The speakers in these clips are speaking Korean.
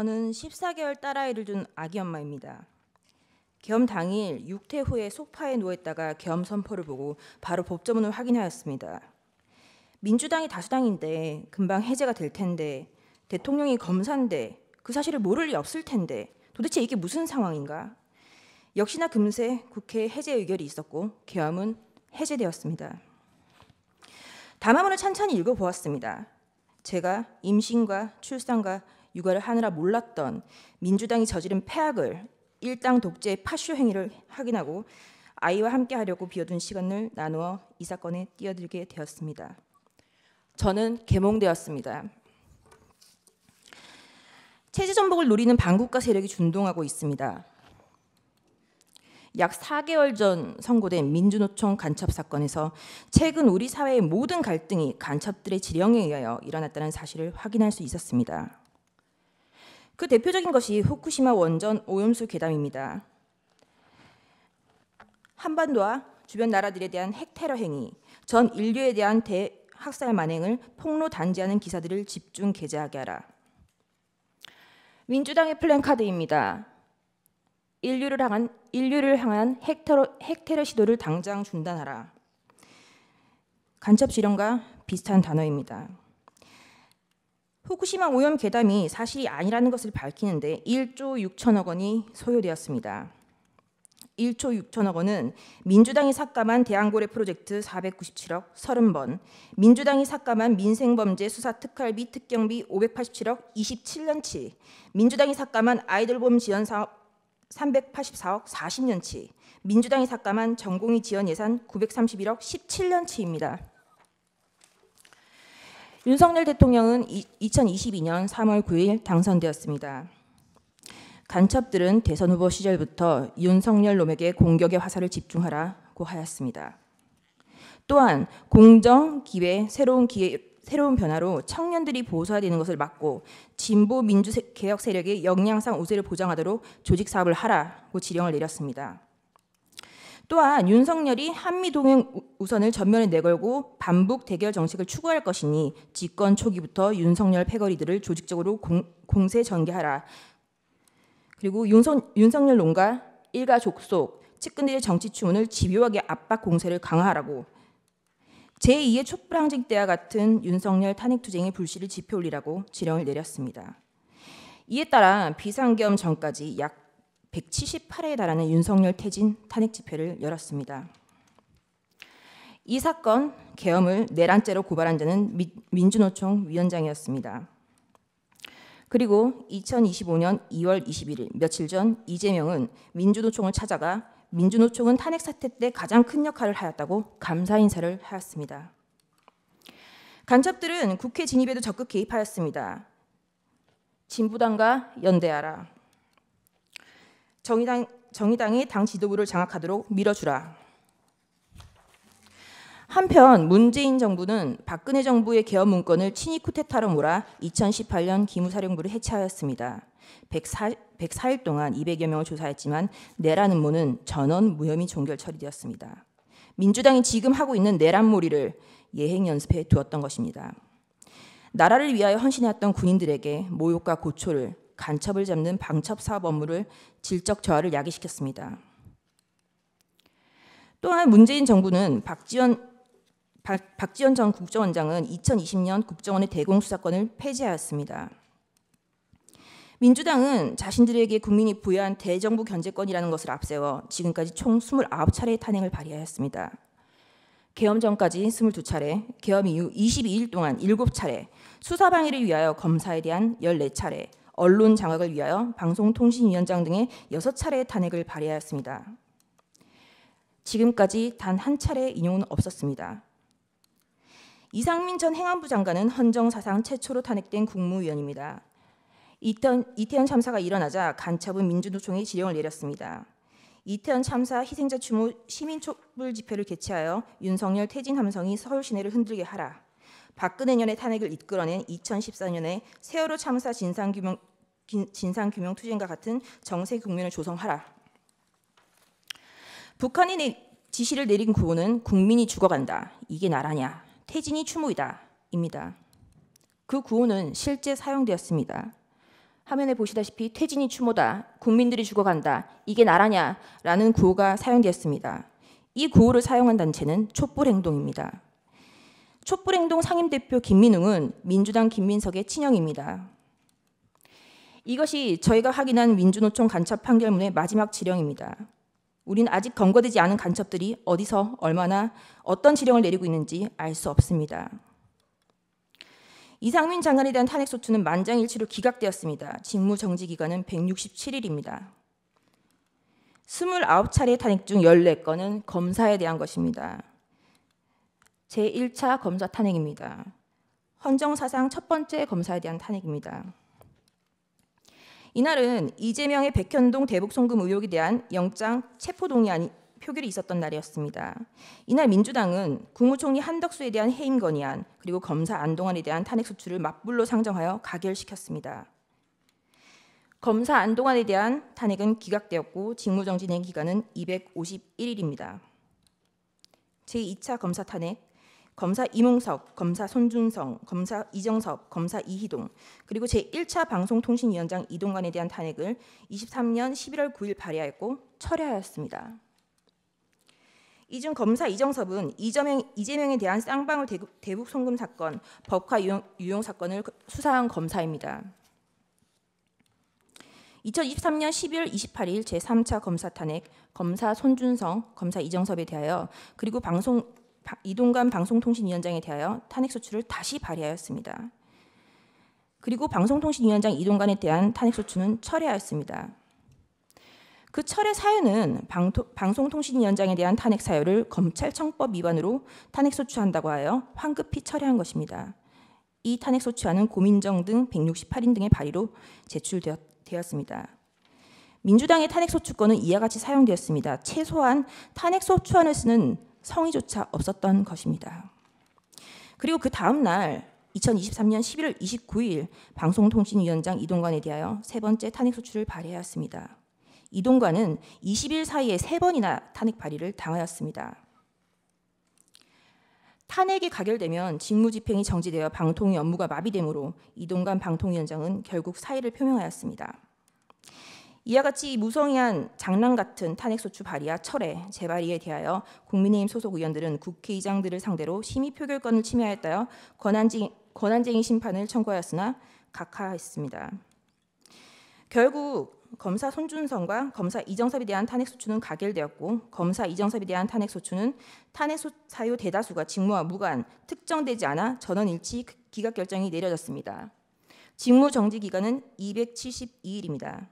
저는 14개월 딸아이를 둔 아기 엄마입니다. 계엄 당일 6퇴 후에 소파에 누워있다가 계엄 선포를 보고 바로 법조문을 확인하였습니다. 민주당이 다수당인데 금방 해제가 될 텐데 대통령이 검사인데 그 사실을 모를 리 없을 텐데 도대체 이게 무슨 상황인가? 역시나 금세 국회 해제 의결이 있었고 계엄은 해제되었습니다. 담화문을 찬찬히 읽어보았습니다. 제가 임신과 출산과 육아를 하느라 몰랐던 민주당이 저지른 폐악을 일당 독재의 파쇼 행위를 확인하고 아이와 함께 하려고 비워둔 시간을 나누어 이 사건에 뛰어들게 되었습니다. 저는 계몽되었습니다. 체제 전복을 노리는 반국가 세력이 준동하고 있습니다. 약 4개월 전 선고된 민주노총 간첩 사건에서 최근 우리 사회의 모든 갈등이 간첩들의 지령에 의하여 일어났다는 사실을 확인할 수 있었습니다. 그 대표적인 것이 후쿠시마 원전 오염수 괴담입니다. 한반도와 주변 나라들에 대한 핵테러 행위, 전 인류에 대한 대학살 만행을 폭로 단지하는 기사들을 집중 게재하게 하라. 민주당의 플랜카드입니다. 인류를 향한 핵테러 시도를 당장 중단하라. 간첩 지령과 비슷한 단어입니다. 후쿠시마 오염 괴담이 사실이 아니라는 것을 밝히는데 1조 6천억 원이 소요되었습니다. 1조 6천억 원은 민주당이 삭감한 대왕고래 프로젝트 497억 30번, 민주당이 삭감한 민생범죄 수사 특활비 특경비 587억 27년치, 민주당이 삭감한 아이돌봄 지원 사업 384억 40년치, 민주당이 삭감한 전공의 지원 예산 931억 17년치입니다. 윤석열 대통령은 2022년 3월 9일 당선되었습니다. 간첩들은 대선 후보 시절부터 윤석열 놈에게 공격의 화살을 집중하라고 하였습니다. 또한 공정, 기회, 새로운 변화로 청년들이 보수화되는 것을 막고 진보 민주개혁 세력의 역량상 우세를 보장하도록 조직 사업을 하라고 지령을 내렸습니다. 또한 윤석열이 한미동맹 우선을 전면에 내걸고 반북 대결 정책을 추구할 것이니 집권 초기부터 윤석열 패거리들을 조직적으로 공세 전개하라. 그리고 윤석열 놈과 일가 족속, 측근들의 정치 추문을 집요하게 압박 공세를 강화하라고 제2의 촛불항쟁 때와 같은 윤석열 탄핵투쟁의 불씨를 지펴올리라고 지령을 내렸습니다. 이에 따라 비상계엄 전까지 약 178회에 달하는 윤석열 퇴진 탄핵 집회를 열었습니다. 이 사건 계엄을 내란죄로 고발한 자는 민주노총 위원장이었습니다. 그리고 2025년 2월 21일 며칠 전 이재명은 민주노총을 찾아가 민주노총은 탄핵 사태 때 가장 큰 역할을 하였다고 감사 인사를 하였습니다. 간첩들은 국회 진입에도 적극 개입하였습니다. 진보당과 연대하라. 정의당의 당 지도부를 장악하도록 밀어주라. 한편 문재인 정부는 박근혜 정부의 계엄 문건을 친위 쿠데타로 몰아 2018년 기무사령부를 해체하였습니다. 104일 동안 200여 명을 조사했지만 내란 음모는 전원 무혐의 종결 처리되었습니다. 민주당이 지금 하고 있는 내란몰이를 예행 연습해 두었던 것입니다. 나라를 위하여 헌신해왔던 군인들에게 모욕과 고초를, 간첩을 잡는 방첩 사업 업무를 질적 저하를 야기시켰습니다. 또한 문재인 정부는 박지원 전 국정원장은 2020년 국정원의 대공수사권을 폐지하였습니다. 민주당은 자신들에게 국민이 부여한 대정부 견제권이라는 것을 앞세워 지금까지 총 29차례의 탄핵을 발의하였습니다. 계엄 전까지 22차례, 계엄 이후 22일 동안 7차례, 수사 방해를 위하여 검사에 대한 14차례, 언론 장악을 위하여 방송통신위원장 등의 6차례의 탄핵을 발의하였습니다. 지금까지 단 한 차례의 인용은 없었습니다. 이상민 전 행안부 장관은 헌정사상 최초로 탄핵된 국무위원입니다. 이태원 참사가 일어나자 간첩은 민주노총에 지령을 내렸습니다. 이태원 참사 희생자 추모 시민 촛불 집회를 개최하여 윤석열 퇴진 함성이 서울 시내를 흔들게 하라. 박근혜 년의 탄핵을 이끌어낸 2014년에 세월호 참사 진상규명 투쟁과 같은 정세 국면을 조성하라. 북한이 지시를 내린 구호는 국민이 죽어간다. 이게 나라냐. 퇴진이 추모이다. 입니다. 그 구호는 실제 사용되었습니다. 화면에 보시다시피 퇴진이 추모다, 국민들이 죽어간다, 이게 나라냐라는 구호가 사용되었습니다. 이 구호를 사용한 단체는 촛불행동입니다. 촛불행동 상임대표 김민웅은 민주당 김민석의 친형입니다. 이것이 저희가 확인한 민주노총 간첩 판결문의 마지막 지령입니다. 우리는 아직 검거되지 않은 간첩들이 어디서 얼마나 어떤 지령을 내리고 있는지 알 수 없습니다. 이상민 장관에 대한 탄핵소추는 만장일치로 기각되었습니다. 직무정지 기간은 167일입니다. 29차례 탄핵 중 14건은 검사에 대한 것입니다. 제1차 검사 탄핵입니다. 헌정사상 첫 번째 검사에 대한 탄핵입니다. 이날은 이재명의 백현동 대북 송금 의혹에 대한 영장 체포동의안 표결이 있었던 날이었습니다. 이날 민주당은 국무총리 한덕수에 대한 해임 건의안 그리고 검사 안동환에 대한 탄핵소추를 맞불로 상정하여 가결시켰습니다. 검사 안동환에 대한 탄핵은 기각되었고 직무정지 된 기간은 251일입니다. 제2차 검사 탄핵, 검사 이몽석, 검사 손준성, 검사 이정섭, 검사 이희동, 그리고 제1차 방송통신위원장 이동관에 대한 탄핵을 23년 11월 9일 발의하였고 철회하였습니다. 이 중 검사 이정섭은 이재명에 대한 쌍방울 대북 송금 사건, 법화 유용 사건을 수사한 검사입니다. 2023년 12월 28일 제3차 검사 탄핵, 검사 손준성, 검사 이정섭에 대하여 그리고 이동관 방송통신위원장에 대하여 탄핵소추를 다시 발의하였습니다. 그리고 방송통신위원장 이동관에 대한 탄핵소추는 철회하였습니다. 그 철회 사유는 방송통신위원장에 대한 탄핵 사유를 검찰청법 위반으로 탄핵소추한다고 하여 황급히 철회한 것입니다. 이 탄핵소추안은 고민정 등 168인 등의 발의로 제출되었습니다. 민주당의 탄핵소추권은 이와 같이 사용되었습니다. 최소한 탄핵소추안을 쓰는 성의조차 없었던 것입니다. 그리고 그 다음 날 2023년 11월 29일 방송통신위원장 이동관에 대하여 세 번째 탄핵소추를 발의하였습니다. 이동관은 20일 사이에 3번이나 탄핵 발의를 당하였습니다. 탄핵이 가결되면 직무집행이 정지되어 방통위 업무가 마비되므로 이동관 방통위원장은 결국 사의를 표명하였습니다. 이와 같이 무성의한 장난 같은 탄핵소추 발의와 철회, 재발의에 대하여 국민의힘 소속 의원들은 국회의장들을 상대로 심의 표결권을 침해하였다며 권한쟁의 심판을 청구하였으나 각하했습니다. 결국 검사 손준성과 검사 이정섭에 대한 탄핵소추는 가결되었고 검사 이정섭에 대한 탄핵소추는 탄핵 사유 대다수가 직무와 무관, 특정되지 않아 전원일치 기각 결정이 내려졌습니다. 직무정지 기간은 272일입니다.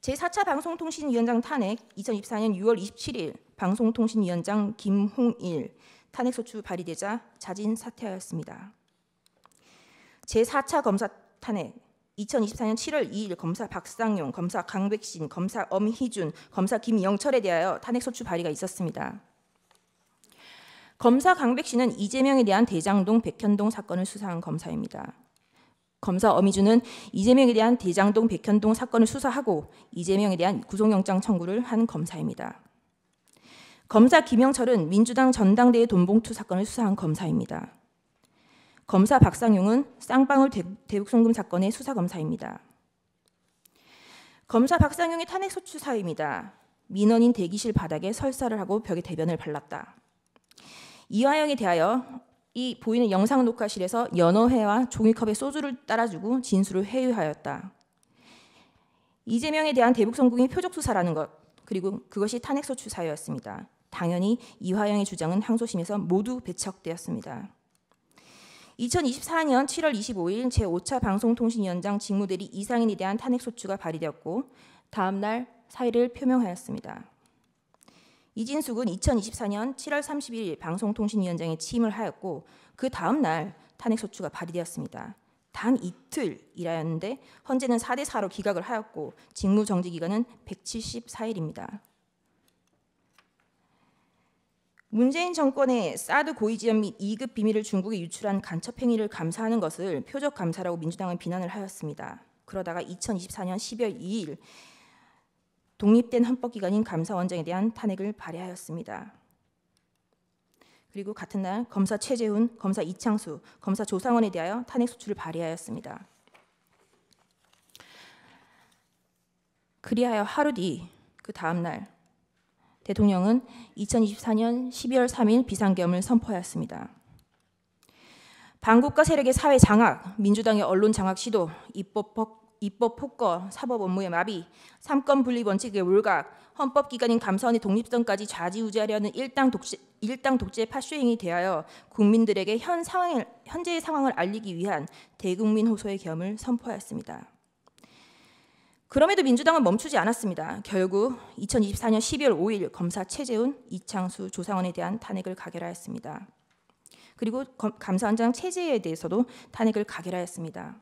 제4차 방송통신위원장 탄핵 2024년 6월 27일 방송통신위원장 김홍일 탄핵소추 발의되자 자진 사퇴하였습니다. 제4차 검사 탄핵 2024년 7월 2일 검사 박상용, 검사 강백신, 검사 엄희준, 검사 김영철에 대하여 탄핵소추 발의가 있었습니다. 검사 강백신은 이재명에 대한 대장동, 백현동 사건을 수사한 검사입니다. 검사 엄희준은 이재명에 대한 대장동, 백현동 사건을 수사하고 이재명에 대한 구속영장 청구를 한 검사입니다. 검사 김영철은 민주당 전당대회 돈봉투 사건을 수사한 검사입니다. 검사 박상용은 쌍방울 대북송금 사건의 수사검사입니다. 검사 박상용의 탄핵소추 사유입니다. 민원인 대기실 바닥에 설사를 하고 벽에 대변을 발랐다. 이화영에 대하여 이 보이는 영상 녹화실에서 연어회와 종이컵에 소주를 따라주고 진술을 회유하였다. 이재명에 대한 대북송금이 표적수사라는 것, 그리고 그것이 탄핵소추 사유였습니다. 당연히 이화영의 주장은 항소심에서 모두 배척되었습니다. 2024년 7월 25일 제5차 방송통신위원장 직무대리 이상인에 대한 탄핵소추가 발의되었고 다음 날 사의를 표명하였습니다. 이진숙은 2024년 7월 30일 방송통신위원장에 취임을 하였고 그 다음 날 탄핵소추가 발의되었습니다. 단 이틀 일하였는데 헌재는 4대4로 기각을 하였고 직무정지 기간은 174일입니다. 문재인 정권의 사드 고위지원 및 2급 비밀을 중국에 유출한 간첩 행위를 감사하는 것을 표적 감사라고 민주당은 비난을 하였습니다. 그러다가 2024년 12월 2일 독립된 헌법기관인 감사원장에 대한 탄핵을 발의하였습니다. 그리고 같은 날 검사 최재훈, 검사 이창수, 검사 조상원에 대하여 탄핵소추를 발의하였습니다. 그리하여 하루 뒤 그 다음 날 대통령은 2024년 12월 3일 비상계엄을 선포하였습니다. 반국가 세력의 사회 장악, 민주당의 언론 장악 시도, 입법 폭거, 사법 업무의 마비, 삼권 분립 원칙의 몰각, 헌법기관인 감사원의 독립성까지 좌지우지하려는 일당 독재 파쇼행이 대하여 국민들에게 현재의 상황을 알리기 위한 대국민 호소의 계엄을 선포하였습니다. 그럼에도 민주당은 멈추지 않았습니다. 결국 2024년 12월 5일 검사 최재훈, 이창수, 조상원에 대한 탄핵을 가결하였습니다. 그리고 감사원장 최재해에 대해서도 탄핵을 가결하였습니다.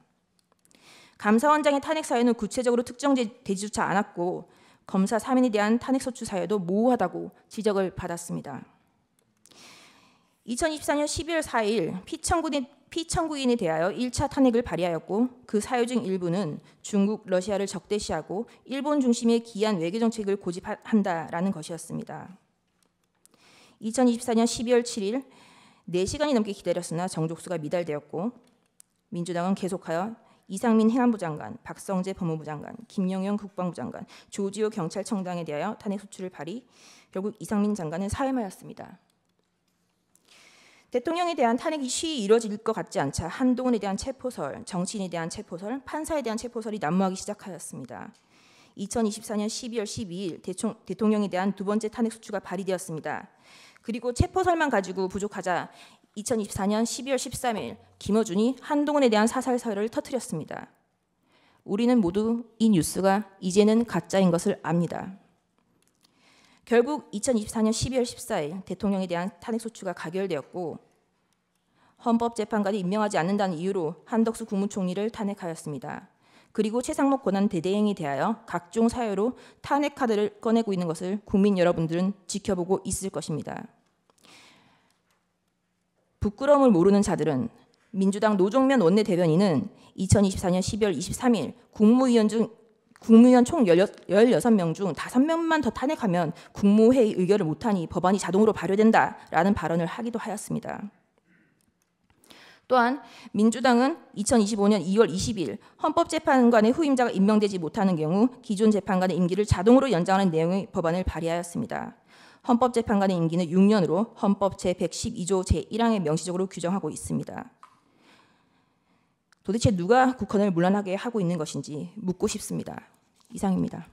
감사원장의 탄핵 사유는 구체적으로 특정되지조차 않았고 검사 3인에 대한 탄핵 소추 사유도 모호하다고 지적을 받았습니다. 2024년 12월 4일 피청구인에 대하여 1차 탄핵을 발의하였고 그 사유 중 일부는 중국, 러시아를 적대시하고 일본 중심의 기이한 외교 정책을 고집한다라는 것이었습니다. 2024년 12월 7일 4시간이 넘게 기다렸으나 정족수가 미달되었고 민주당은 계속하여 이상민 행안부 장관, 박성재 법무부 장관, 김영현 국방부 장관, 조지호 경찰청장에 대하여 탄핵 소추를 발의, 결국 이상민 장관은 사임하였습니다. 대통령에 대한 탄핵이 쉬이 이루어질 것 같지 않자 한동훈에 대한 체포설, 정치인에 대한 체포설, 판사에 대한 체포설이 난무하기 시작하였습니다. 2024년 12월 12일 대통령에 대한 두 번째 탄핵 소추가 발의되었습니다. 그리고 체포설만 가지고 부족하자 2024년 12월 13일 김어준이 한동훈에 대한 사살설을 터뜨렸습니다. 우리는 모두 이 뉴스가 이제는 가짜인 것을 압니다. 결국 2024년 12월 14일 대통령에 대한 탄핵 소추가 가결되었고 헌법재판관이 임명하지 않는다는 이유로 한덕수 국무총리를 탄핵하였습니다. 그리고 최상목 권한대대행에 대하여 각종 사유로 탄핵 카드를 꺼내고 있는 것을 국민 여러분들은 지켜보고 있을 것입니다. 부끄러움을 모르는 자들은 민주당 노종면 원내대변인은 2024년 12월 23일 국무위원 총 16명 중 5명만 더 탄핵하면 국무회의 의결을 못하니 법안이 자동으로 발효된다라는 발언을 하기도 하였습니다. 또한 민주당은 2025년 2월 20일 헌법재판관의 후임자가 임명되지 못하는 경우 기존 재판관의 임기를 자동으로 연장하는 내용의 법안을 발의하였습니다. 헌법재판관의 임기는 6년으로 헌법 제112조 제1항에 명시적으로 규정하고 있습니다. 도대체 누가 국헌을 문란하게 하고 있는 것인지 묻고 싶습니다. 이상입니다.